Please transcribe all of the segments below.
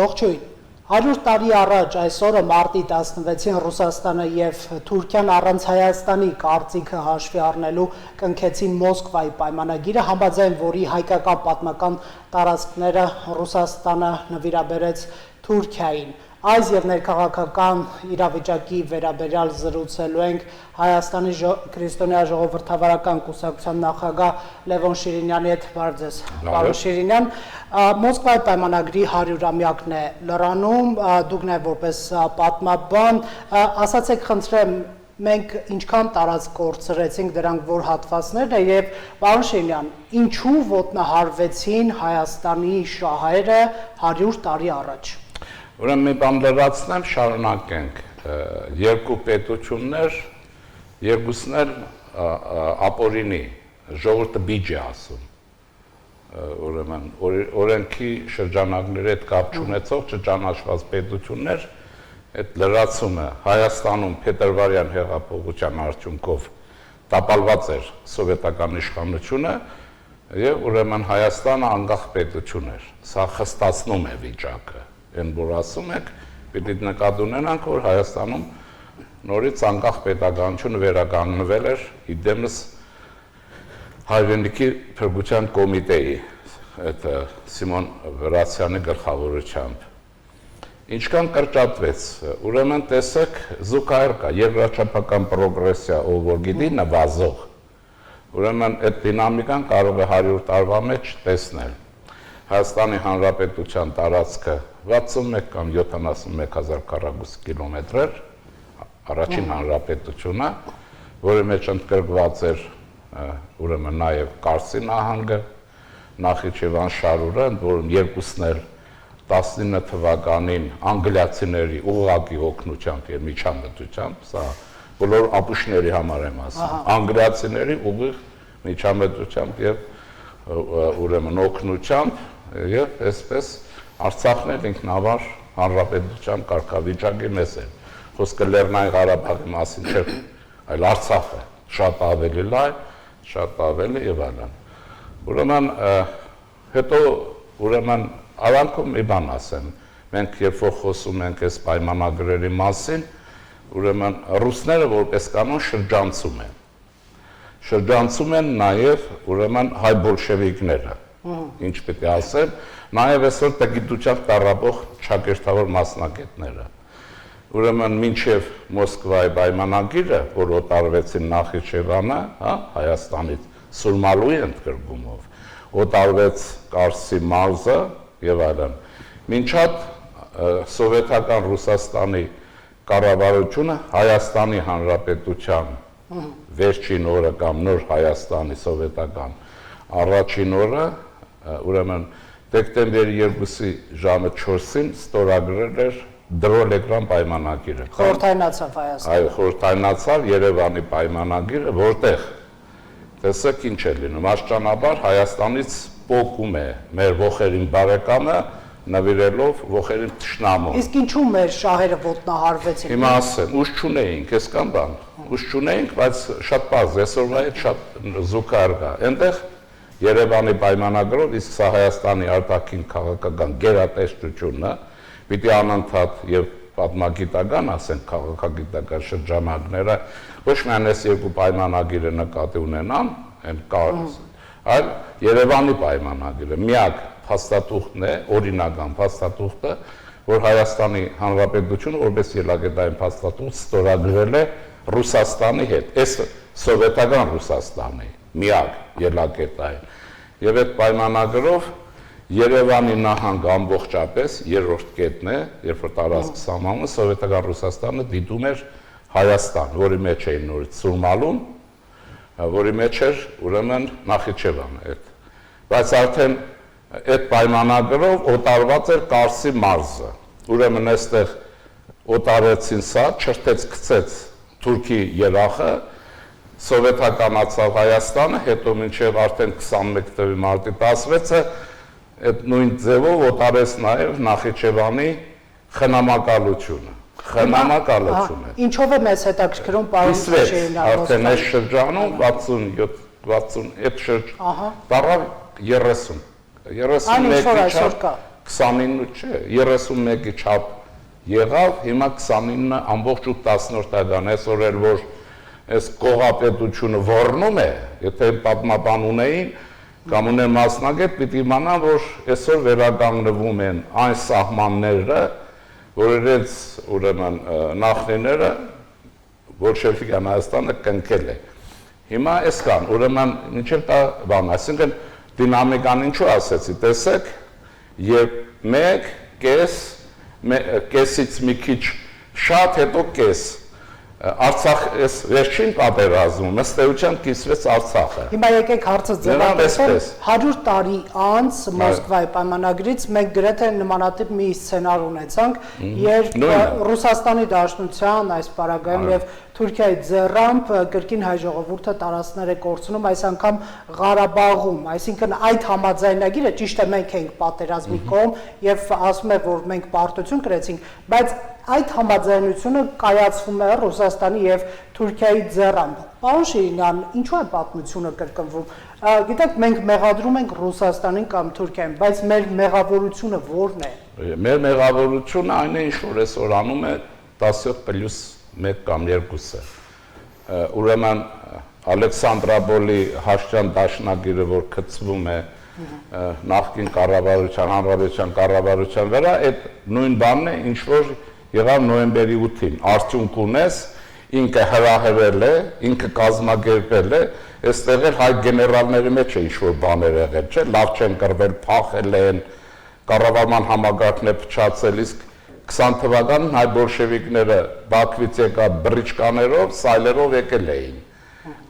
Ողջույն։ 100 տարի առաջ այսօրը մարտի 16-ին Ռուսաստանը եւ Թուրքիան առանց Հայաստանի կարծիքը հաշվի առնելու կնքեցին Մոսկվայի պայմանագիրը, համաձայն որի հայկական պատմական տարածքները Ռուսաստանը նվիրաբերեց Թուրքիային։ Այս եւ ներքաղաքական իրավիճակի վերաբերյալ զրուցելու ենք Հայաստանի քրիստոնյա ժողովրդավարական կուսակցության նախագահ Լևոն Շիրինյանի հետ։ Բարև ձեզ, պարոն Շիրինյան։ Մոսկվայի պայմանագրի 100-ամյակն է լրանում, դուք նաեւ որպես պատմաբան, ասացեք խնդրեմ, մենք ինչքան տարածք կորցրեցինք դրանք որ հատվածներն է եւ պարոն Շիրինյան, ինչու ոտնահարվեցին Հայաստանի շահերը 100 տարի առաջ։ Ուրեմն մի բան լրացնեմ, շարունակենք երկու պետություններ, երկուսն էլ ապօրինի, ժողովուրդը բիջ է ասում, ուրեմն օրենքի շրջանակների հետ կապ չունեցող չճանաչված պետություններ, այդ լրացումը Հայաստանում փետրվարյան հեղափոխության արդյունքով տապալված էր սովետական իշխանությունը եւ ուրեմն Հայաստանը անկախ պետություն էր, սա խստացնում է վիճակը։ Են որ ասում եք, պիտի նկատի ունենանք, որ Հայաստանում նորից անկախ պետականություն վերականգնվել էր իդեմս հայրենիքի փրկության կոմիտեի, այդ Սիմոն Վրացյանի գլխավորությամբ։ Ինչքան կրճատվեց, ուրեմն տեսեք, զուգահեռ կա երկրաչափական պրոգրեսիա, ով որ գիտի, նվազող։ Ուրեմն այդ դինամիկան կարող է 100 տարվա մեջ տեսնել։ Հայաստանի Հանրապետության տարածքը 61 կամ 71000 քառակուսի կիլոմետր առաջին հանրապետությունը, որի մեջ ընդգրկված էր ուրեմն նաև Կարսի նահանգը, Նախիջևան շարուրը, ընդ որում երկուսն էլ 19 թվականին անգլիացիների ուղղակի օգնությամբ եւ միջամտությամբ, սա բոլոր ապուշների համար եմ ասում, անգլիացիների ուղիղ միջամտությամբ եւ ուրեմն օգնությամբ եւ այսպես Արցախն էլ ինքնավար հանրապետության կարգավիճակի մեզ է։ Խոսքը Լեռնային Ղարաբաղի մասին չէ, այլ Արցախը շատ ավելի լավ, շատ ավելի եւ այլն։ Ուրեմն հետո ուրեմն ավանքում մի բան ասեմ։ Մենք երբ որ խոսում ենք այս պայմանագրերի մասին, ուրեմն ռուսները որպես կանոն շրջանցում են։ Շրջանցում են նաեւ ուրեմն հայ բոլշևիկները։ Ինչ պետք է ասեմ, նաև այսօր տգիտությամբ տառապող ճակերտավոր մասնակիցները։ Ուրեմն մինչև Մոսկվայի պայմանագիրը, որ օտարվեցին Նախիջևանը, Հայաստանից Սուրմալուի ընդգրկումով, օտարվեց Կարսի մարզը եւ այլն։ Մինչ այդ սովետական Ռուսաստանի կառավարությունը Հայաստանի Հանրապետության վերջին օրը կամ նոր Հայաստանի սովետական առաջին օրը, ուրեմն դեկտեմբերի 2-ի ժամը 4-ին ստորագրել էր դրօլեկրան պայմանագիրը։ Խորհրդայնացավ Հայաստանը։ Այո, խորհրդայնացավ Երևանի պայմանագիրը, որտեղ տեսեք ինչ է լինում, աստիճանաբար Հայաստանից պոկում է մեր ողերին բարեկամը, նվիրելով ողերին թշնամուն։ Իսկ ինչու մեր շահերը ոտնահարվեցին։ Հիմա ասեմ, ուժ չունեինք, այսքան բան։ Ուժ չունեինք, բայց շատ պարզ, այսօրվա հետ շատ զուգահեռ կա։ Այնտեղ Երևանի պայմանագրով, իսկ սա Հայաստանի արտաքին քաղաքական գերատեսչությունը պիտի անընդհատ եւ պատմագիտական, ասենք քաղաքագիտական շրջանակները ոչ միայն այս երկու պայմանագիրը նկատի ունենան, այն կարծես, այլ Երևանի պայմանագիրը միակ փաստաթուղթն է, օրինական փաստաթուղթը, որ Հայաստանի Հանրապետությունը որպես ելակետային փաստաթուղթ ստորագրել է Ռուսաստանի հետ, այս սովետական Ռուսաստանի միակ ելակետային։ Եվ այդ պայմանագրով Երևանի նահանգ ամբողջապես երրորդ կետն է, երբ որ տարածք սահմանում, սովետական Ռուսաստանը դիտում էր Հայաստան, որի մեջ էին նորից Սուրմալուն, որի մեջ էր ուրեմն Նախիջևանը այդ։ Բայց արդեն այդ պայմանագրով օտարված էր Կարսի մարզը։ Ուրեմն այստեղ օտարեցին սա, չրթեց գցեց Թուրքի երախը, սովետականացավ Հայաստանը, հետո մինչև արդեն 21 թվականի մարտի 16-ը այդ նույն ձևով օտարեց նաև Նախիջևանի խնամակալությունը։ Խնամակալությունը։ Ինչով է մեզ հետաքրքրում պարոն Շիրինյան։ Արդեն այս շրջանում 67 այդ շրջան տարավ 30 31 այսօր կա։ 29 չէ, 31-ի չափ եղավ, հիմա 29.8 այսօր էլ որ այս կողապետությունը ոռնում է, եթե պատմաբան ունեին կամ ունեն մասնագետ, պիտի իմանան, որ այսօր վերականգնվում են այն սահմանները, որ իրենց ուրեմն նախնիները բոլշևիկյան Հայաստանը կնքել է։ Հիմա այս կան, ուրեմն մինչև դա բան, այսինքն դինամիկան ինչու ասեցի, տեսեք, երբ մեկ, կեսից մի քիչ շատ, հետո կես, Արցախ այս վերջին պատերազմում ըստ էության կիսվեց Արցախը։ Հիմա եկեք հարցը ձևավորենք 100 տարի անց Մոսկվայի պայմանագրից մենք գրեթե նմանատիպ մի սցենար ունեցանք, երբ Ռուսաստանի Դաշնության այս պարագայում եւ Թուրքիայի ձեռամբ կրկին հայ ժողովուրդը տարածքներ է կորցնում, այս անգամ Ղարաբաղում, այսինքն այդ համաձայնագիրը ճիշտ է մենք ենք պատերազմի կողմ եւ ասում է որ մենք պարտություն կրեցինք, բայց այդ համաձայնությունը կայացվում է Ռուսաստանի եւ Թուրքիայի ձեռամբ։ Պարոն Շիրինյան, ինչու է պատմությունը կրկնվում։ Գիտեք, մենք մեղադրում ենք Ռուսաստանին կամ Թուրքիային, բայց մեր մեղավորությունը ո՞րն է։ Մեր մեղավորությունը այն է, ինչ որ այսօր անում է 17+1 կամ 2-ը։ Ուրեմն Ալեքսանդրապոլի հաշտյան դաշնագիրը, որ գծվում է նախկին կառավարության, հանրապետության կառավարության վրա, այդ նույն բանն է, ինչ որ եղավ նոյեմբերի 8-ին, արդյունք ունես, ինքը հրահրել է, ինքը կազմակերպել է, այստեղ էլ հայ գեներալների մեջ է ինչ-որ բաներ եղել, չէ, լավ չեն կռվել, փախել են, կառավարման համագարկն է փչացել, իսկ 20 թվականին հայ բոլշևիկները Բաքվից եկած բռիչկաներով, սայլերով եկել էին։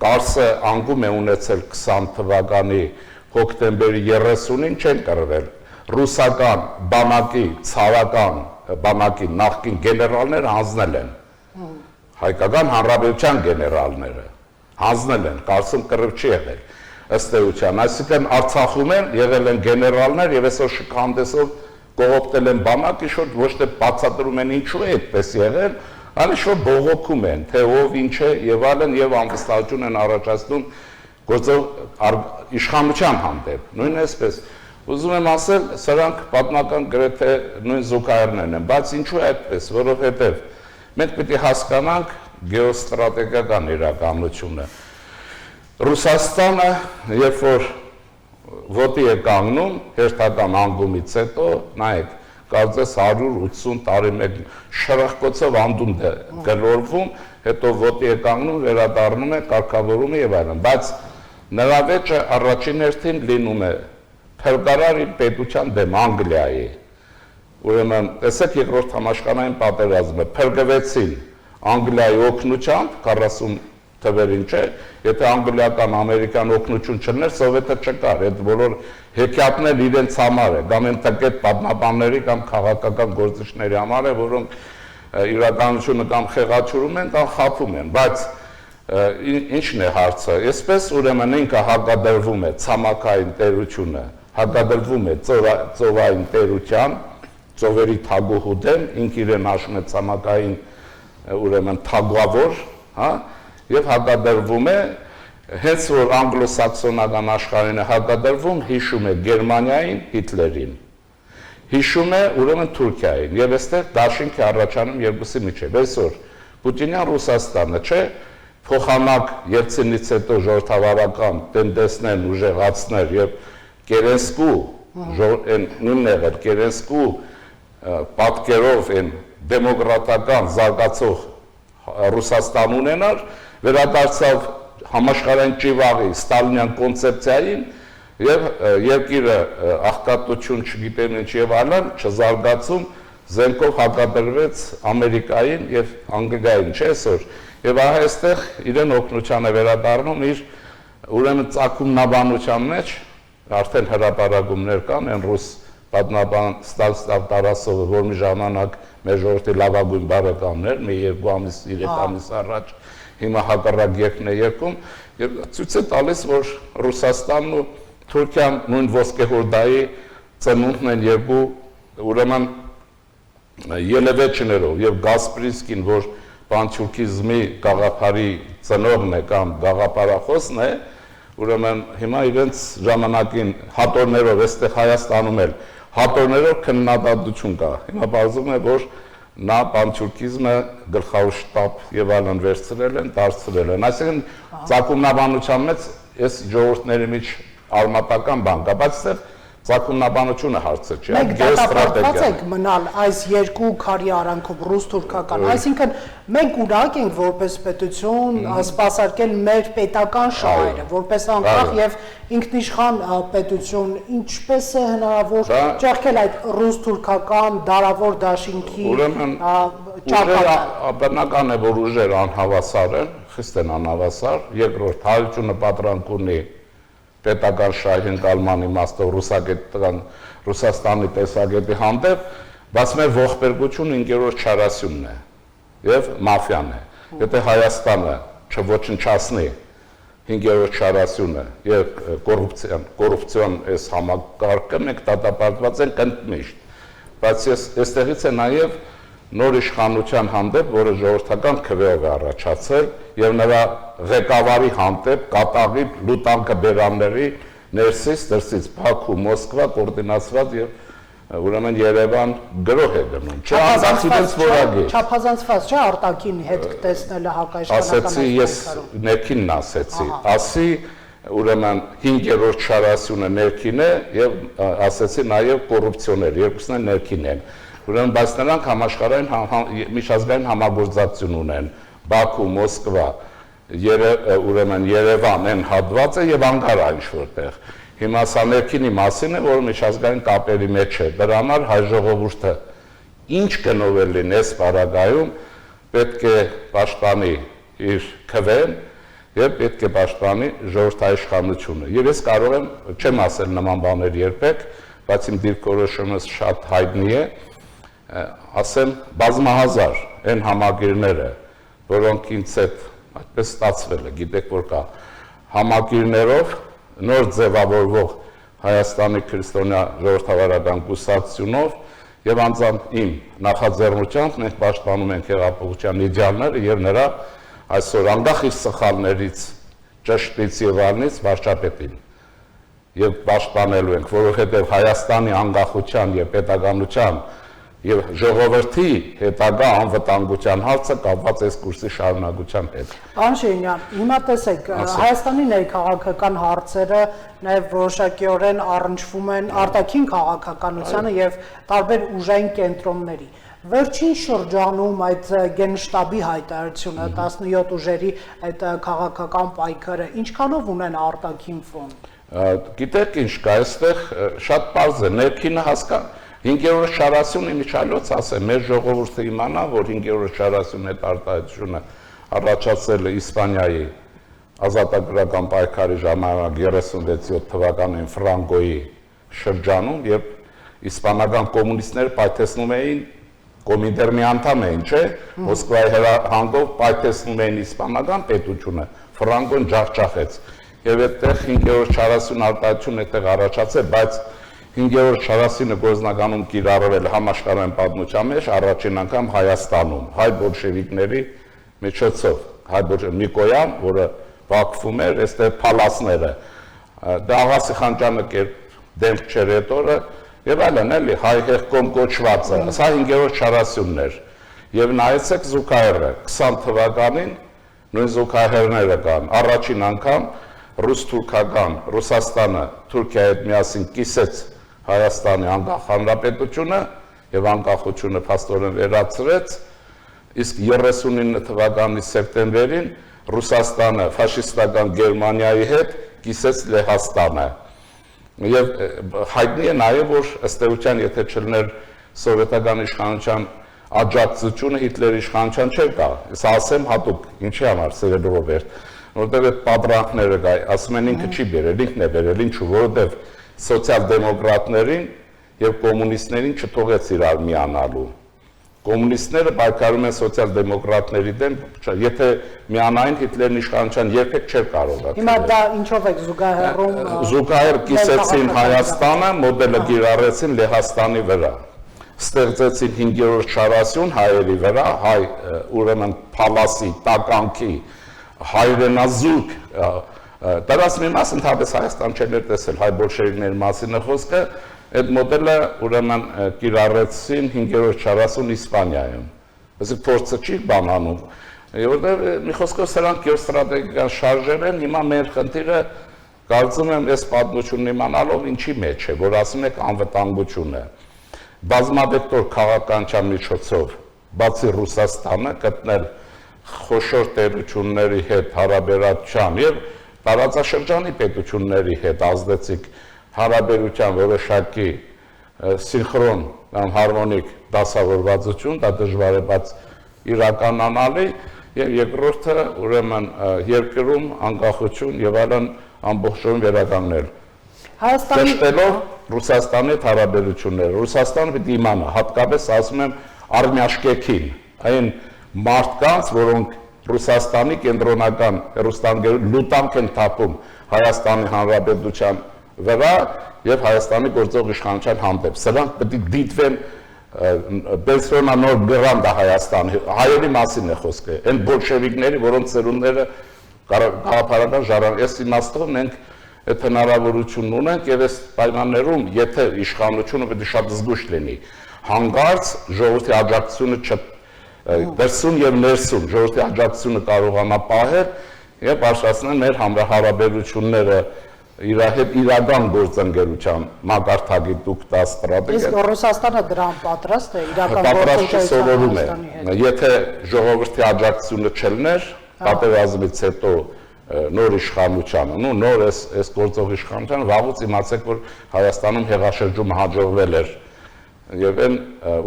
Կարսը անգում է ունեցել 20 թվականի հոկտեմբերի 30-ին չեն կռվել, ռուսական բանակի, ցավական բանակի նախկին գեներալները հանձնել են, հայկական հանրապետության գեներալները հանձնել են, կարծում կռիվ չի եղել, ըստ էության, այսինքն Արցախում են եղել են գեներալներ եւ այսօր շքանդեսով կողոպտել են բանակը, ինչ-որ ոչ թե բացատրում են ինչու է այդպես եղել, այլ ինչ-որ բողոքում են, թե ով ինչ է եւ այլն եւ անվստահություն են առաջացնում գործող իշխանության հանդեպ, նույն այսպես Ուզում եմ ասել, սրանք պատմական գրեթե նույն զուգահեռներն են, բայց ինչու է այդպես, որովհետև մենք պիտի հասկանանք գեոստրատեգիական իրականությունը։ Ռուսաստանը, երբ որ ոտի է կանգնում, հերթական անկումից հետո, նայեք, կարծես 180 տարի մեկ շրխկոցով անդունդ է գլորվում, հետո ոտի է կանգնում, վերադառնում է, կարգավորում է եւ այլն, բայց նրա վեճը առաջին հերթին լինում է Փրկարարի պետության դեմ Անգլիայի, ուրեմն, տեսեք երկրորդ համաշխարհային պատերազմը, փրկվեցին Անգլիայի օգնությամբ, 40 թվերին չէ, եթե անգլիական, ամերիկյան օգնություն չլներ, սովետը չկար, այդ բոլոր հեքիաթներն իրենց համար է, կամ են տկետ պատմաբանների կամ քաղաքական գործիչների համար է, որոնք իրականությունը կամ խեղաթյուրում են, կամ խաբում են, բայց ինչն է հարցը, այսպես ուրեմն ինքը հակադրվում է ցամաքային տերությունը, հակադրվում է ծովային տերության, ծովերի թագուհու դեմ, ինքը իրեն հաշվում է ցամաքային ուրեմն թագավոր, հա, եւ հակադրվում է, հենց որ անգլոսաքսոնական աշխարհին է հակադրվում, հիշում է Գերմանիային, Հիտլերին, հիշում է ուրեմն Թուրքիային, եւ այստեղ դաշինք է առաջանում երկուսի միջեւ, այսօր Պուտինյան Ռուսաստանը, չէ, փոխանակ Ելցինից հետո ժողովրդավարական տենդենսներն ուժեղացներ եւ Կերենսկու նույնն եղել Կերենսկու պատկերով են դեմոկրատական զարգացող Ռուսաստան ունենար, վերադարձավ համաշխարհային ճիվաղի ստալինյան կոնցեպցիային եւ երկիրը աղքատություն չգիտեմ ինչ եւ այլն չզարգացում զենքով հակադրվեց Ամերիկային եւ Անգլիային, չէ՞ այսօր եւ ահա այստեղ իրեն օգնության է վերադառնում իր ուրեմն ցակումնաբանության մեջ արդեն հրապարակումներ կան են ռուս պատմաբան Ստանիսլավ Տարասովը, որ մի ժամանակ մեր ժողովրդի լավագույն բարեկամներ, մի 2 ամիս, 3 ամիս առաջ, հիմա հակառակ երկն է երկում, եւ ցույց է տալիս, որ Ռուսաստանն ու Թուրքիան նույն ոսկեհորդայի ծնունդն են երկու, ուրեմն ելևէջներով եւ Գասպրիսկին, որ պանթյուրքիզմի գաղափարի ծնողն է կամ գաղափարախոսն է, ուրեմն հիմա իրենց ժամանակին հատորներով այստեղ Հայաստանում էլ հատորներով քննադատություն կա։ Հիմա բարձում է, որ նա պանթյուրքիզմը գլխավոր շտաբ եւ այլն վերցրել են, դարձրել են։ Այսինքն ցակումնաբանության մեջ այս ժողովուրդների մեջ արմատական բան կա, բայց այստեղ ցակումնաբանությունը հարցը չէ, գեոստրատեգիա։ Մենք մնալ այս երկու քարի արանքով ռուս-թուրքական, այսինքն մենք ունակ ենք որպես պետություն սպասարկել մեր պետական շահերը, որպես անկախ եւ ինքնիշխան պետություն, ինչպես է հնարավոր ճեղքել այդ ռուս-թուրքական դարավոր դաշինքի ճակատը։ Բնական է, որ ուժերը անհավասար են, խիստ են անհավասար, երկրորդ հայությունը պատրանք ունի պետական շահի ընկալման իմաստով Ռուսաստանի տեսակետի հանդեպ, բայց մեր ողբերգությունը 5-րդ չարասյունն է եւ մաֆիան է։ Եթե Հայաստանը չոչնչացնի 5-րդ չարասյունը եւ կոռուպցիոն այս համակարգը, մենք դատապարտված ենք ընդմիշտ։ Բայց այստեղից է նաեւ նոր իշխանության հանդեպ, որը ժողովրդական քվեով է առաջացել եւ նրա ղեկավարի հանդեպ կատաղի լուտանկը բերանների ներսից դրսից Բաքու, Մոսկվա կոորդինացված եւ ուրեմն Երևան գրող է գնում։ Չէ, արտաքինից որակի։ Չափազանցված չէ արտաքին հետ տեսնելը հակաիշխանական։ Ասեցի, ես ներքինն ասեցի, ասի ուրեմն 5-րդ չարասյունը ներքին է եւ ասեցի նաեւ կոռուպցիոներ, երկուսն էլ ներքին են։ Ուրեմն բայց նրանք համաշխարհային միջազգային համագործակցություն ունեն Բաքու, Մոսկվա, ուրեմն Երևան են հատվածը եւ Անկարա ինչ-որտեղ։ Հիմա սա ներքինի մասին է, որը միջազգային կապերի մեջ է։ Դրա համար հայ ժողովուրդը ինչ կնով է լինի այս պարագայում, պետք է պաշտպանի իր քվեն եւ պետք է պաշտպանի ժողովրդաիշխանությունը։ Եվ ես կարող եմ, չեմ ասել նման բաներ երբեք, բայց իմ դիրքորոշումը շատ հայտնի է, ասեմ բազմահազար այն համագիրները, որոնք ինձ հետ այդպես ստացվել է, գիտեք որ կա համագիրներով նոր ձևավորվող Հայաստանի քրիստոնյա ժողովրդավարական կուսակցությունով եւ անձամբ իմ նախաձեռնությամբ մենք պաշտպանում ենք հեղափոխության իդեալները եւ նրա այսօր անկախ իր սխալներից, ճշտից եւ այլնից վարչապետին եւ պաշտպանելու ենք, որովհետեւ Հայաստանի անկախության եւ պետականության եւ ժողովրդի հետագա անվտանգության հարցը կապված է կուրսի շարունակության հետ։ Պարոն Շեյնյան, հիմա տեսեք, Հայաստանի ներքաղաքական հարցերը նաեւ որոշակիորեն առնչվում են արտաքին քաղաքականությանը եւ տարբեր ուժային կենտրոնների։ Վերջին շրջանում այդ գենշտաբի հայտարարությունը 17 ուժերի այդ քաղաքական պայքարը ինչքանով ունեն արտաքին ֆոն։ Գիտեք ինչ կա, այստեղ շատ պարզ է, ներքինը հասկա 5-րդ շարասյունը միջալոց ասեմ, մեր ժողովուրդը իմանա, որ 5-րդ շարասյունի այդ արտահայտությունը առաջացել է Իսպանիայի ազատագրական պայքարի ժամանակ 36-7 թվականին Ֆրանկոյի շրջանում, երբ իսպանական կոմունիստները պայթեցնում էին, Կոմինտերնի անդամ էին, չէ, Մոսկվայի հրահանգով պայթեցնում էին իսպանական պետությունը, Ֆրանկոն ջախջախեց, եւ այդտեղ 5-րդ շարասյուն արտահայտությունը այդտեղ առաջացել, բայց 5-րդ շարասյունը գործնականում կիրառվել համաշխարհային պատմության մեջ առաջին անգամ Հայաստանում, հայ բոլշևիկների միջոցով, հայ Նիկոյան, որը Բաքվում էր, այստեղ փալասները, դա Աղասի Խանջյանը դեմք չեր այդ օրը եւ այլն էլի հայ հեղկոմ կոչվածը, սա 5-րդ շարասյունն էր։ Եվ նայեցեք Զուկայրը 20 թվականին նույն Զուկայրները կան, առաջին անգամ ռուս-թուրքական Ռուսաստանը Թուրքիայի հետ միասին կիսեց Հայաստանի անկախ հանրապետությունը եւ անկախությունը փաստորեն վերացրեց, իսկ 39 թվականի սեպտեմբերին Ռուսաստանը ֆաշիստական Գերմանիայի հետ կիսեց Լեհաստանը։ Եվ հայտնի է նաեւ, որ ըստ էության, եթե չլներ սովետական իշխանության աջակցությունը Հիտլերի իշխանության չէր կա։ Սա ասեմ հատուկ, ինչի համար Սերեբրո Ռոբերտ, որտեղ այդ պատրանքները կա, ասում են ինքը չի բերել, ինքն է բերել, ինչու, որովհետեւ սոցիալ-դեմոկրատներին եւ կոմունիստներին չթողեց իրար միանալու։ Կոմունիստները պայքարում են սոցիալ-դեմոկրատների դեմ, եթե միանային Հիտլերն իշխանության երբեք չէր կարողացել։ Հիմա դա ինչով է զուգահեռում։ Զուգահեռ կիսեցին Հայաստանը, մոդելը կիրառեցին Լեհաստանի վրա։ Ստեղծեցին 5-րդ շարասյուն հայերի վրա, ուրեմն փալասի, տականքի, հայրենազուրկ Դրանց մի մասը ընդհանրապես Հայաստան չէր տեսել հայ բոլշևիկների մասին խոսքը, այդ մոդելը ուրեմն կիրառեցին 540 Իսպանիայում։ Այսինքն փորձը չի բանանում, որտեղ մի խոսքով սրանք գեոստրատեգիական շարժեր են, հիմա մեր խնդիրը կարծում եմ այս պատմությունն իմանալով ինչի մեջ է, որ ասում եք անվտանգություն է։ Բազմավեկտոր քաղաքականության միջոցով, բացի Ռուսաստանը, գտնել խոշոր տերությունների հետ հարաբերության եւ տարածաշրջանի պետությունների հետ ազդեցիկ հարաբերության որոշակի սինխրոն կամ հարմոնիկ դասավորվածություն, դա դժվար է, բայց իրականանալի եւ երկրորդը ուրեմն երկրում անկախություն եւ այլն ամբողջովին վերականգնել։ Հայաստանի Ռուսաստանի հետ հարաբերությունները, Ռուսաստանը պիտի իմանա, հատկապես ասում եմ արմյաշկեքին, այն մարդկանց, որոնք Ռուսաստանի կենտրոնական հեռուստաընկերություն լուտանք են թափում Հայաստանի Հանրապետության վրա եւ Հայաստանի գործող իշխանության հանդեպ։ Սրանք պետք է դիտվեն Բելսրոնա նոր գրանդ է Հայաստանի, հայերի մասին է խոսքը, այն բոլշևիկների, որոնց ծերունները գաղափարական ժառանգ, այս իմաստով մենք այդ հնարավորությունն ունենք եւ այս պայմաններում, եթե իշխանությունը պետք է շատ զգուշ լինի, հանգարց ժողովրդի աջակցությունը դրսում եւ ներսում ժողովրդի աջակցությունը կարողանա պահել եւ բարձրացնել մեր հարաբերությունները իր հետ իրական գործընկերության մակարդակի դուք դա ստրատեգիա։ Իսկ Ռուսաստանը դրան պատրաստ է իրական գործընկերություն է։ Եթե ժողովրդի աջակցությունը չլներ, պատերազմից հետո նոր իշխանությանը, նոր այս գործող իշխանությանը վաղուց իմացեք, որ Հայաստանում հեղաշրջումը հաջողվել էր եւ այն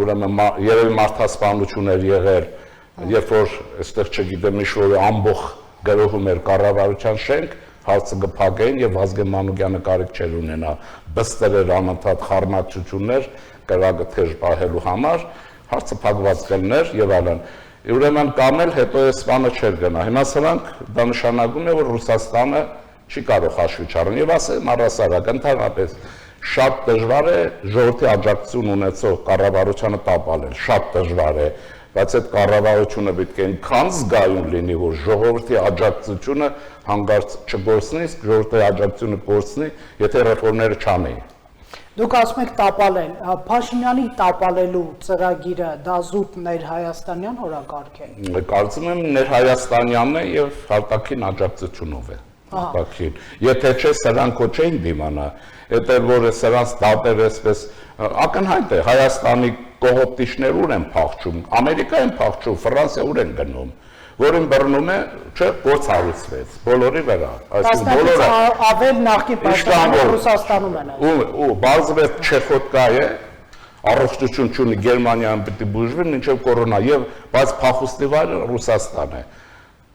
ուրեմն երևի մարդասպանություն էր եղել, երբ որ այստեղ չգիտեմ ինչ-որ ամբողջ գրոհում էր կառավարության շենք, հարցը կփակեին եւ Վազգեն Մանուկյանը կարիք չէր ունենա բստերեր անընդհատ խառնակցություններ կրակը թեժ պահելու համար, հարցը փակված կլներ եւ այլն։ Ուրեմն կամ էլ հետո այս բանը չէր գնա։ Հիմա սրանք դա նշանակում է, որ Ռուսաստանը չի կարող հաշվի չառնել եւ ասեմ առասարակ ընդհանրապես շատ դժվար է ժողովրդի աջակցություն ունեցող կառավարությանը տապալել, շատ դժվար է, բայց այդ կառավարությունը պետք է այնքան զգայուն լինի, որ ժողովրդի աջակցությունը հանգարց չգործնի, իսկ ժողովրդի աջակցությունը կորցնի, եթե ռեֆորմները չանի։ Դուք ասում եք տապալել, Փաշինյանի տապալելու ծրագիրը դա զուտ ներհայաստանյան օրակարգ է։ Կարծում եմ ներհայաստանյանն է եւ արտաքին աջակցությունով է։ Արտաքին։ Եթե չէ սրանք ոչ էին դիմանա, եթե որ սրանց դատեր էսպես ակնհայտ է Հայաստանի կողոպտիչներ ուր են փախչում, Ամերիկա են փախչում, Ֆրանսիա ուր են գնում, որին բռնում է, չէ, գործ հարուցվեց բոլորի վրա, այսինքն բոլորը ավել նախկին պաշտպանը Ռուսաստանում են։ Ու բարձրացած Չեխոտկա է, առողջություն չունի Գերմանիան պիտի բուժվի մինչև կորոնա եւ բայց փախուստի վայրը Ռուսաստան է։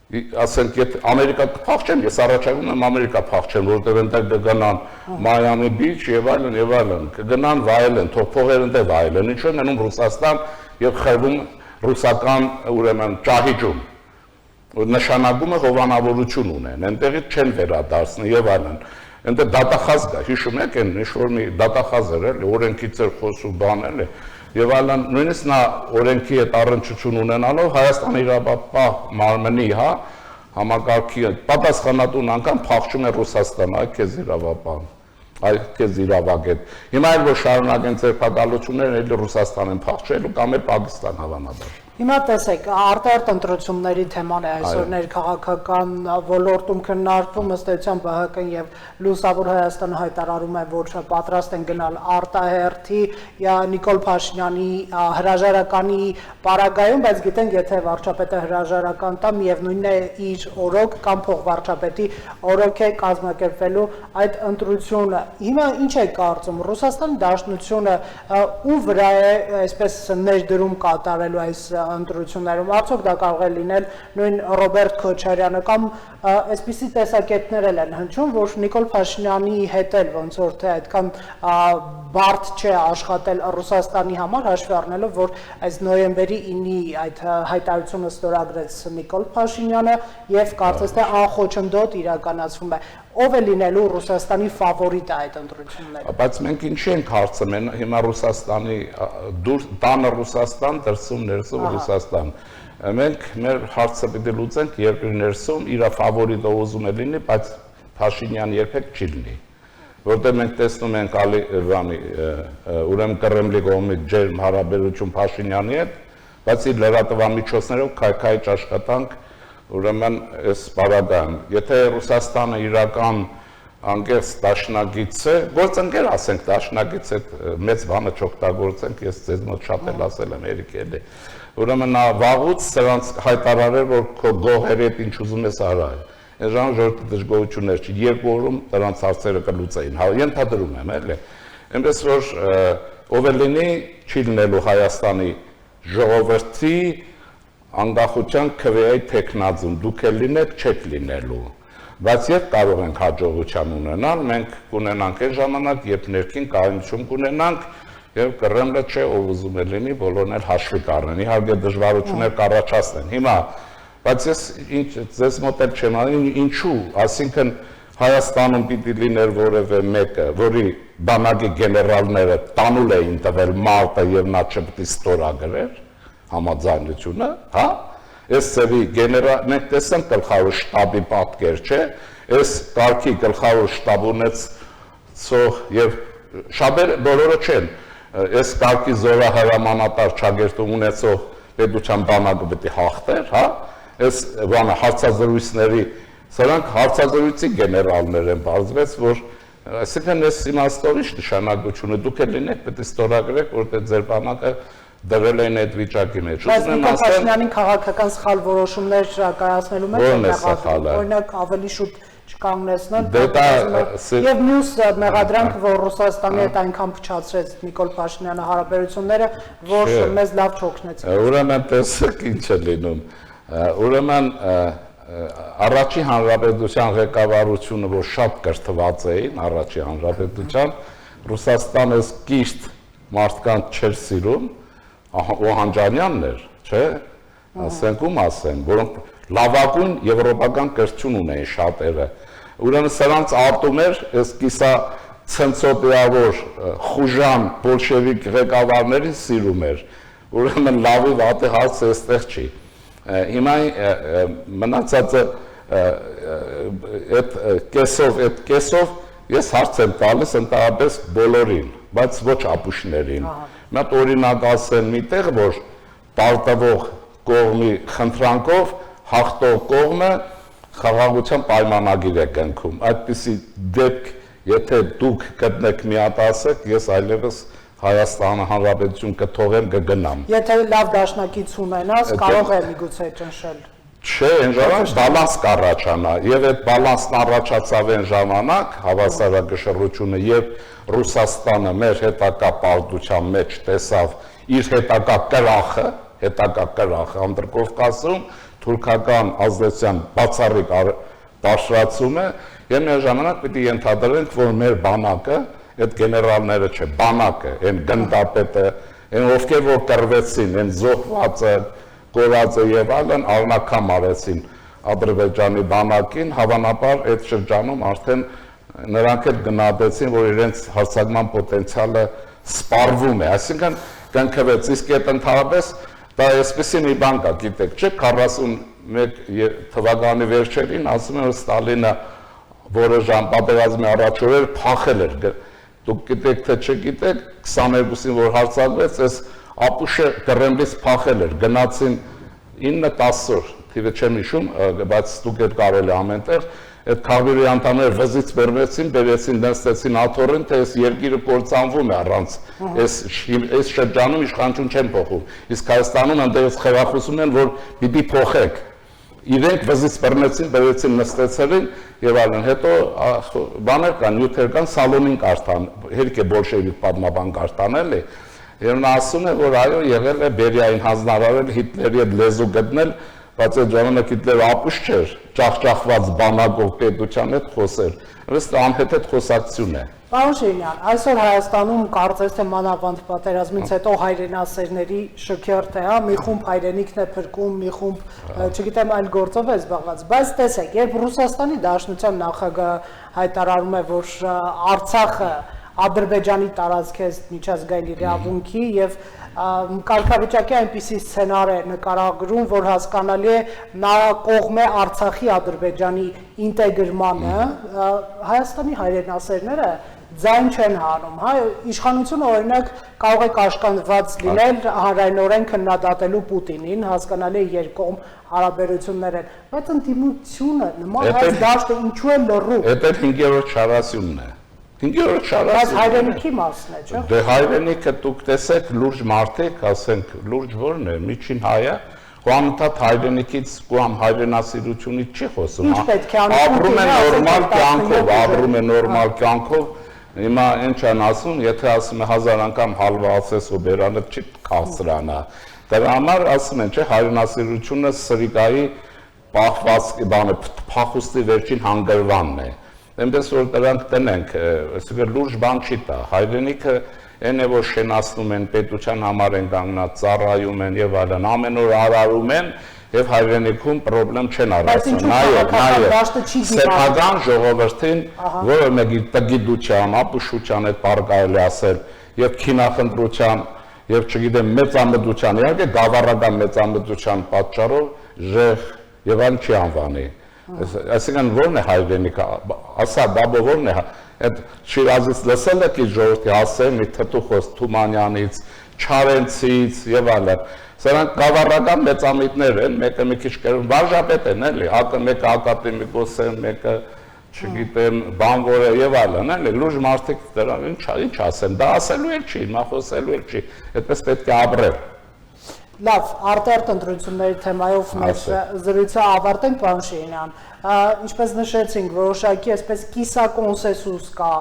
Ասենք եթե Ամերիկա կփախչեն, ես առաջարկում եմ Ամերիկա փախչեն, որովհետև այնտեղ կգնան Մայամի բիչ եւ այլն, կգնան վայելեն, թող փողերը այնտեղ վայելեն, ինչու են անում Ռուսաստան եւ խրվում ռուսական ուրեմն ճահիճում։ Նշանակում է հովանավորություն ունեն, այնտեղից չեն վերադարձնի եւ այլն։ Այնտեղ դատախազ կա, հիշում եք այն ինչ-որ մի դատախազ էր, էլի, օրենքից էր խոսում բան էլի, եւ այլն, նույնիսկ նա օրենքի հետ առնչություն ունենալով Հայաստանի իրավապահ մարմնի, հա, համակարգի պատասխանատուն անգամ փախչում է Ռուսաստան, այ քեզ իրավապահ, այ քեզ իրավագետ։ Հիմա էլ որ շարունակեն ձերբակալությունները, էլի Ռուսաստան են փախչելու կամ էլ Պակիստան հավանաբար։ Հիմա տեսեք, արտահերտ ընտրությունների թեման է այսօր ներքաղաքական ոլորտում քննարկվում, ըստ էության ԲՀԿ-ն եւ Լուսավոր Հայաստանը հայտարարում են, որ պատրաստ են գնալ արտահերթի Նիկոլ Փաշինյանի հրաժարականի պարագայում, բայց գիտենք, եթե վարչապետը հրաժարական տա, միևնույնն է իր օրոք կամ փոխվարչապետի օրոք է կազմակերպվելու այդ ընտրությունը։ Հիմա ինչ է կարծում Ռուսաստանի Դաշնությունը ում վրա է այսպես ներդրում կատարելու այս ընտրություններում, արդյոք դա կարող է լինել նույն Ռոբերտ Քոչարյանը կամ այսպիսի տեսակետներ են հնչում, որ Նիկոլ Փաշինյանի հետ էլ ոնց որ թե այդքան բարդ չէ աշխատել Ռուսաստանի համար, հաշվի առնելով, որ այս նոյեմբերի 9-ի այդ հայտարարությունը ստորագրեց Նիկոլ Փաշինյանը եւ կարծես թե անխոչնդոտ իրականացվում է։ Ով է լինելու Ռուսաստանի ֆավորիտը այդ ընտրություններում։ Բայց մենք ինչի ենք հարցում, հիմա Ռուսաստանի տանը Ռուսաստան, դրսում ներսում Ռուսաստան։ Մենք մեր հարցը պիտի լուծենք երկրի ներսում, իր ֆավորիտը ուզում է լինի, բայց Փաշինյան երբեք չի լինի, որտեղ մենք տեսնում ենք ուրեմն Կրեմլի կողմից ջերմ հարաբերություն Փաշինյանի հետ, բայց իր լրատվամիջոցներով քայքայիչ աշխատանք ուրեմն այս պարագայում։ Եթե Ռուսաստանը իրական անկեղծ դաշնակից է, գործընկեր ասենք դաշնակից է, մեծ բանը չօգտագործենք, ես ձեզ մոտ շատ էլ ասել եմ Էրիկելի։ Ուրեմն նա վաղուց սրանց հայտարարել, որ քո գողերի հետ ինչ ուզում ես արա։ Այս ժամ ժողովրդի դժգոհություններ չի, 2 օրում դրանց հարցերը կլուծեին։ Ենթադրում եմ, էլի։ Այնպես որ ով է լինի, չի լինելու Հայաստանի ժողովրդի անկախության քվեայի տեխնազում, դուք էլ լինեք, չեք լինելու։ Բայց երբ կարող ենք հաջողության ունենալ, մենք կունենանք այն ժամանակ, երբ ներքին կայունություն կունենանք, եւ Կրեմլը չէ, ով ուզում է լինի, բոլորն էլ հաշվի կառնեն։ Իհարկե դժվարություններ կառաջացնեն։ Հիմա, բայց ես ձեզ մոտ էլ չեմ անի, ինչու, այսինքն Հայաստանում պիտի լիներ որևէ մեկը, որի բանակի գեներալները տանուլ էին տվել մարտը եւ նա չպետք է ստորագրեր համաձայնությունը, հա։ Այս ծևի մենք տեսանք գլխավոր շտաբի պատկեր, չէ, այս կարգի գլխավոր շտաբ ունեցող եւ շաբեր բոլորը չեն, այս կարգի զորահրամանատար ճագերտում ունեցող պետության բանակը պետք է հաղթեր, հա, այս բանը հարցազրույցների, սրանք հարցազրույցի գեներալներ են, բարձվեց, որ այսինքն այս իմաստով ինչ նշանակություն է, դուք էլ լինեք, պետք է ստորագրեք, որտեղ ձեր բանակը դրել են այդ վիճակի մեջ։ Բայց Նիկոլ Փաշինյանին քաղաքական սխալ որոշումներ կայացնելու մեջ օրինակ ավելի շուտ չկանգնեցնել եւ մյուս մեղադրանքը, որ Ռուսաստանի հետ այնքան փչացրեց Նիկոլ Փաշինյանը հարաբերությունները, որ մեզ լավ չօգնեց։ Ուրեմն տեսեք ինչ է լինում։ Ուրեմն առաջի հանրապետության ղեկավարությունը, որ շատ կրթված էին առաջի հանրապետության, Ռուսաստանը կիշտ մարդկանց չէր սիրում, Օհանջանյանն էր, չէ, ասենք ում ասեմ, որոնք լավագույն եվրոպական կրթություն ունեին շատերը։ Ուրեմն սրանց արտում էր այս կիսա ցնցոտիավոր խուժան բոլշևիկ ղեկավարներին սիրում էր։ Ուրեմն լավի վատի հարցը այստեղ չի։ Հիմա մնացածը այդ կեսով ես հարց եմ տալիս ընդհանրապես բոլորին, բայց ոչ ապուշներին։ Մի հատ օրինակ ասեմ միտեղ, որ պարտվող կողմի խնդրանքով հաղթող կողմը խաղաղության պայմանագիր է կնքում։ Այդպիսի դեպք, եթե դուք գտնեք մի հատ ասեք, ես այլևս Հայաստանը հանրապետություն կթողեմ, կգնամ։ Եթե լավ դաշնակից ունենաս, կարող է միգուցե ճնշել։ Չէ, այն ժամանակ բալանս կառաջանա, եւ այդ բալանսն առաջացավ այն ժամանակ հավասարակշռությունը, եւ Ռուսաստանը մեր հետակա պարտության մեջ տեսավ իր հետակա կրախը Անդրկովկասում թուրքական ազդեցության բացառիկ բարձրացումը, եւ մեր ժամանակ պիտի ենթադրենք, որ մեր բանակը, այդ գեներալները չէ, բանակը, այն գնդապետը, այն ովքեր որ կռվեցին, այն զոհվածը, կորածը եւ այլն առնակամ արեցին Ադրբեջանի բանակին, հավանաբար այդ շրջանում արդեն նրանք էլ գնահատեցին, որ իրենց հարձակման պոտենցիալը սպառվում է, այսինքն կնքվեց, իսկ այդ ընդհանրապես դա այսպեսի մի բան կա, գիտեք, չէ, 41 թվականի վերջերին ասում են, որ Ստալինը որը ժամ պատերազմի առաջօրեր փախել էր, դուք գիտեք թե չգիտեք, 22-ին որ հարձակվեց, այս ապուշը Կրեմլից փախել էր, գնացին 9-10 օր, թիվը չեմ հիշում, բայց դուք եք կարելի ամենտեղ, այդ քաղբյուրի անդամները վզից բերվեցին, բերեցին, նստեցին աթոռին, թե այս երկիրը կործանվում է առանց, այս շրջանում իշխանություն չեն փոխում, իսկ Հայաստանում ընդդեմ խրախուսում են, որ պիտի փոխեք, իրենք վզից բռնեցին, բերեցին, նստեցին եւ այլն, հետո բաներ կան, նյութեր կան, Սալոնին կարդան, հերիք է բոլշևիկ պատմաբան կարդան էլի, եւ նա ասում է, որ այո, եղել է Բերիային հանձնարարել Հիտլերի հետ լեզու գտնել, բայց այդ ժամանակ Հիտլերը ապուշ չէր, ջախջախված բանակով պետության հետ խոսեր, ըստ անհետ խոսակցություն է։ Պարոն Շիրինյան, այսօր Հայաստանում կարծես թե մանավանդ պատերազմից հետո հայրենասերների շքերթ է, մի խումբ հայրենիքն է փրկում, մի խումբ, չգիտեմ, այլ գործով է զբաղված, բայց տեսեք, երբ Ռուսաստանի Դաշնության նախագահը հայտարարում է, որ Արցախը Ադրբեջանի տարածքից միջազգային իրավունքի եւ կարգավիճակի այնպիսի սցենար է նկարագրում, որ հասկանալի է նա կողմ է Արցախի Ադրբեջանի ինտեգրմանը, Հայաստանի հայրենասերները ձայն չեն հանում, հա, իշխանությունը օրինակ կարող է կաշկանդված լինել հանրայնորեն քննադատելու Պուտինին, հասկանալի է երկկողմ հարաբերություններ են, բայց ընդդիմությունը նման այս դաշտը ինչու է լռում։ Դա 5-րդ շարասյունն է։ 5-րդ շարասյունն է։ Բայց հայրենիքի մասն է, չէ՞։ Դե հայրենիքը դուք տեսեք լուրջ մարդիկ, ասենք լուրջ որն է, միջին հայը, ու անընդհատ հայրենիքից կամ հայրենասիրությունից չի խոսում։ Ինչ պետք է անի ապրում է նորմալ կյանքով, ապրում է նորմալ կյանքով։ Հիմա ինչ են ասում, եթե ասում է 1000 անգամ հալվա ասես ու բերանը չի քաղցրանա։ Դրա համար ասում են, չէ, հայրենասիրությունը սրիկայի պահվածքի բանը, փախուստի վերջին հանգրվանն է։ Այնպես որ դրանք տնենք, այսինքն լուրջ բան չի տա։ Հայրենիքը այն է, որ շենացնում են, պետության համար են կանգնած, ծառայում են եւ այլն, ամեն օր արարում են եւ հայրենիքում խնդրեմ չեն առասում։ Նայեք, սեփական ժողովրդին, որը մեկի տգիտության, ապուշության հետ բարգայելի ասել եւ քինախնդրության եւ չգիտեմ մեծամտության, իհարկե գավառական մեծամտության պատճառով ժեղ եւ այլ չի անվանի։ Այսինքն ո՞րն է հայրենիքը, ասա բաբո ո՞րն է, այդ Շիրազից լսել եք իր ժողովրդի ասել մի թթուխոս Թումանյանից, Չարենցից եւ այլն։ Սրանք գավառական մեծամիտներ են, մեկը մի քիչ վարժապետ են, էլի, մեկը ակադեմիկոս է, մեկը չգիտեմ, բանվոր է եւ այլն, էլի, լուրջ մարդիկ դրան ինչ ասեն, դա ասելու էլ չի, հիմա խոսելու էլ չի, այդպես պետք է ապրել։ Լավ, արտերտ ընտրությունների թեմայով մեր զրույցը ավարտենք, պարոն Շահինյան։ Ինչպես նշեցինք, որոշակի այսպես կիսակոնսենսուս կա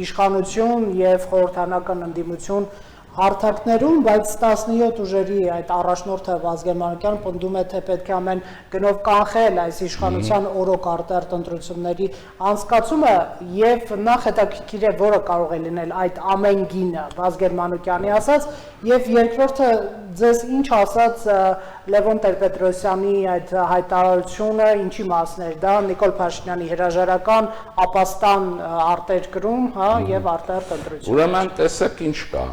իշխանություն եւ խորհրդանական ընդդիմություն հարթակներում, բայց 17 ուժերի այդ առաջնորդը Վազգեն Մանուկյանը պնդում է, թե պետք է ամեն գնով կանխել այս իշխանության օրոք արտերտ ընտրությունների անցկացումը եւ նախ հետաքրքիր է, որը կարող է լինել այդ ամեն գինը Վազգեն Մանուկյանի ասած եւ երկրորդը ձեզ ինչ ասաց Լևոն Տեր-Պետրոսյանի այդ հայտարարությունը, ինչի մասն էր դա, Նիկոլ Փաշինյանի հրաժարական ապաստան արտերկրում, հա, եւ արտերտ ընտրություն։ Ուրեմն տեսեք ինչ կա։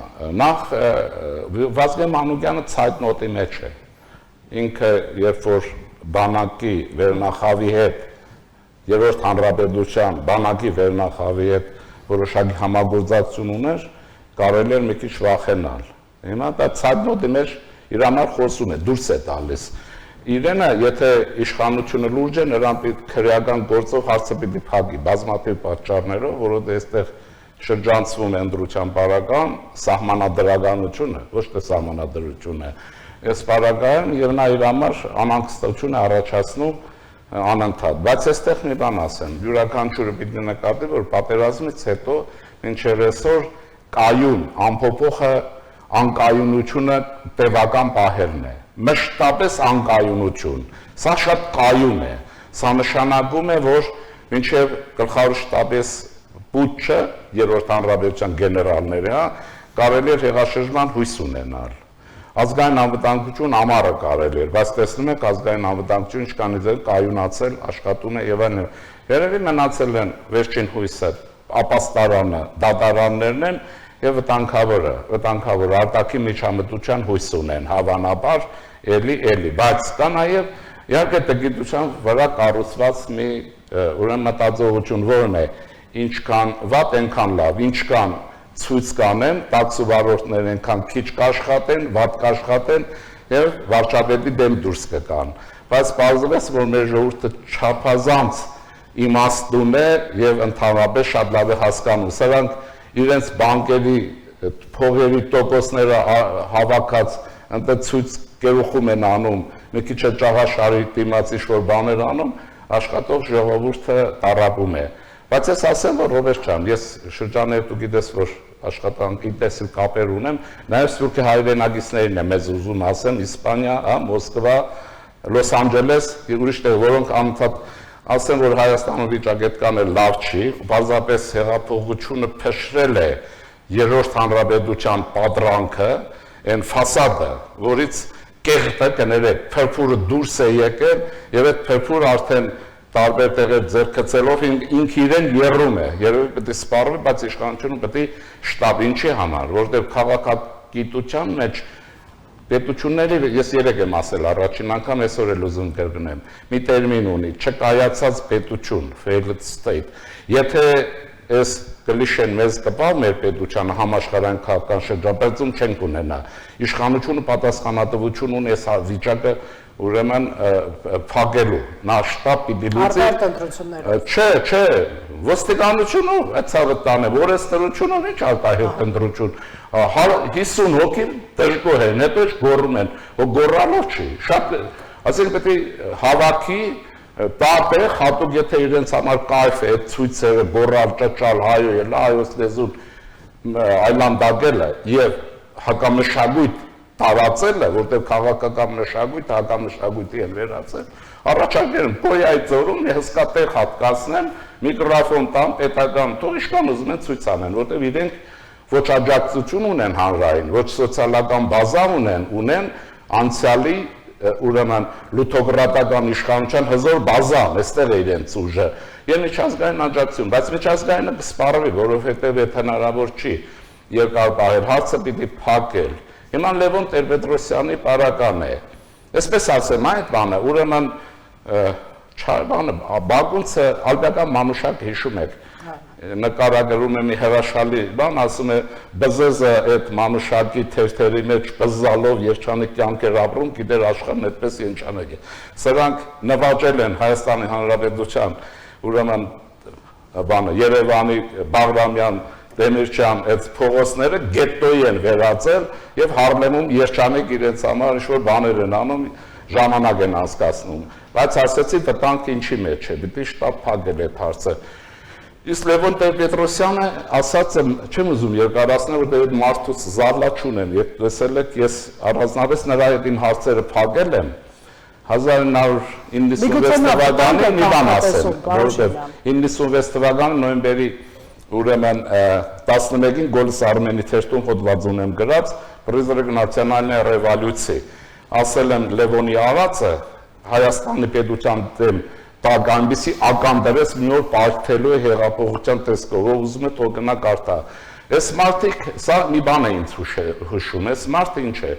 Նախ Վազգեն Մանուկյանը ցայտնոտի մեջ է։ Ինքը երբ որ բանակի վերնախավի հետ, երրորդ հանրապետության բանակի վերնախավի հետ որոշակի համագործակցություն ուներ, կարելի էր մի քիչ վախենալ։ Հիմա դա ցայտնոտի մեջ իր համար խոսում է, դուրս է տալիս։ Իրենը, եթե իշխանությունը լուրջ է, նրան քրեական գործով հարցը պիտի փակի, բազմաթիվ պատճառներով, որովհետև այստեղ շրջանցվում է ընտրության պարագան, սահմանադրականությունը, ոչ թե սահմանադրությունը, այս պարագայում եւ նա իր համար անհանգստություն է առաջացնում անընդհատ։ Բայց այստեղ մի բան ասեմ, յուրաքանչյուրը պիտի նկատի, որ պատերազմից հետո մինչև այսօր կայուն, ամփոփողը անկայունությունը տևական պահերն է, մշտապես անկայունություն, սա շատ կայուն է, սա նշանակում է, որ մինչև գլխավոր շտաբի պուտչը, երրորդ հանրապետության գեներալները, կարելի էր հեղաշրջման հույս ունենալ։ Ազգային անվտանգություն ամառը կարելի էր, բայց տեսնում եք ազգային անվտանգություն ինչքանից է կայունացել, աշխատում է եւ այլն։ Երևի մնացել են վերջին հույսը, ապաստարանը, դատարաններն են եւ վտանգավոր արտաքին միջամտության հույս ունեն, հավանաբար էլի, բայց կա նաեւ իհարկե տգիտության վրա կառուցված մի ուրեմն մտածողություն, որն է ինչքան վատ այնքան լավ, ինչքան ցույց կանեն, տաքսովարորդներ այնքան քիչ կաշխատեն, վատ կաշխատեն եւ վարչապետի դեմ դուրս կգան։ Բայց պարզվեց, որ մեր ժողովուրդը չափազանց իմաստուն է եւ ընդհանրապես շատ լավ է հասկանում։ Սրանք իրենց բանկերի փողերի տոկոսները հավաքած ընդ ցույց կերուխում են անում, մի քիչ ճաղաշարի դիմացի շոր բաներ անում, աշխատող ժողովուրդը տարապում է։ Բայց ես ասեմ, որ Ռոբերտ ջան, ես շրջաններ դու գիտես, որ աշխատանքի տեսիլ կապեր ունեմ, նաև սփյուռքի հայրենագիցներին եմ մեզ ուզում ասեմ, Իսպանիա, Մոսկվա, Լոս Անջելես, ուրիշ տեղ, որոնք անընդհատ ասեմ, որ Հայաստանում վիճակը այդքան էլ լավ չի, բազապես հեղափոխությունը փշրել է երրորդ հանրապետության պատրանքը, այն ֆասադը, որից կեղտը կներեք, փրփուրը դուրս է եկել եւ այդ փրփուրը արդեն տարբեր տեղեր ձեռքծելով ինքը իրեն երրում է, երևի պետք է սպառվի, բայց իշխանությունը պետք է շտաբ ինչի համար, որովհետև քաղաքագիտության մեջ պետությունների ես երեք եմ ասել առաջին անգամ այսօր էլ ուզում կրկնեմ, մի տերմին ունի, չկայացած պետություն, failed state, եթե այս կլիշեն մեզ կպավ մեր պետությանը համաշխարհային քաղաքական շրջապատում չենք ունենա, իշխանությունը պատասխանատվություն ունի այս վիճակը ուրեմն փակելու, նա շտապ պիտի լուծի, չէ, ոստիկանությունը այդ ցավը տանը, օրենսդրությունը ինչ արտահայտ ընտրություն, 50 հոգի դժգոհ են, հետո գոռում են, գոռալով չի, շատ, ասենք պետք է հավաքի տապ է, հատուկ եթե իրենց համար կայֆ է, ցույցը գոռալ, ճճալ, հայոց լեզուն այլանդակելը եւ հակամշակույթ տարածելը, որտեղ քաղաքական մշակույթը հակամշակույթի են վերածել, առաջարկներում կոյայի ծորում հսկա տեղ հատկացնեն, միկրոֆոն տան, պետական թող ինչքան ուզում են ցույց անեն, որտեղ իրենք ոչ աջակցություն ունեն հանրային, ոչ սոցիալական բազա ունեն անցյալի ուրեմն լութոկրատական իշխանության հզոր բազան, այստեղ է իրենց ուժը, եւ միջազգային աջակցություն, բայց միջազգայինը կսպառվի, որովհետեւ այդ հնարավոր չի երկար պահել, հարցը պիտի փակել։ Հիմա Լևոն Տեր-Պետրոսյանի պարական է։ Այսպես ասեմ, այդ բանը, ուրեմն Բագունցը ալբական մանուշակ հիշում եք, նկարագրում է մի հրաշալի բան, ասում է բզեզը այդ մանուշակի թերթերի մեջ բզզալով երջանիկ կյանքեր ապրում, գիտեր աշխարհն այդպես երջանիկ է։ Սրանք նվաճել են Հայաստանի Հանրապետության ուրեմն բանը Երևանի Բաղրամյան Դեմիրճյան այդ փողոցները գետտոյի են վերածել եւ Հարլեմում երջանիկ իրենց համար ինչ-որ բաներ են անում, ժամանակ են անցկացնում։ Բայց ասեցի վտանգը ինչի մեջ է, պիտի շտապ փակել այդ հարցը։ Իսկ Լևոն Տեր-Պետրոսյանը ասած եմ, չեմ ուզում երկարացնել, որտեղ մարդուց զարլաչուն եմ, երբ տեսել եք, ես առանձնապես նրա հետ իմ հարցերը փակել եմ 1996 թվականի մի բան ասել, որովհետև 96 թվականի նոյեմբերի ուրեմն 11-ին Գոլս Արմենի թերթում հոդված ունեմ գրած «Призрак национальной революции», ասել եմ Լևոնի արածը Հայաստանի պետության դեմ տակ այնպիսի ականդրես մի օր պարտելու է հեղափոխության տեսքով, ով ուզում է թող գնա կարդա։ Այս մարդիկ, սա մի բան է ինձ հուշում, այս մարդը ինչ է,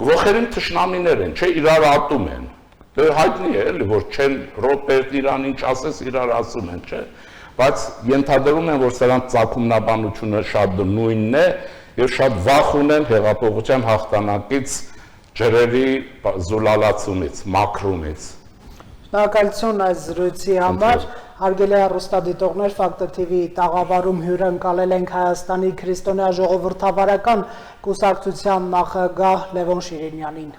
ողերին թշնամիներ են, չէ, իրար ատում են, դե հայտնի է էլի, որ չեն ռոպերտ իրան ինչ ասես իրար ասում են, չէ, բայց ենթադրում են, որ սրանց ծագումնաբանությունը շատ նույնն է եւ շատ վախ ունեն հեղափոխության հաղթանակից ջրերի զուլալացումից, մաքրումից։ Շնորհակալություն այս զրույցի համար, հարգելի հեռուստադիտողներ, Ֆակտոր TV տաղավարում հյուրընկալել ենք Հայաստանի քրիստոնյա ժողովրդավարական կուսակցության նախագահ Լևոն Շիրինյանին։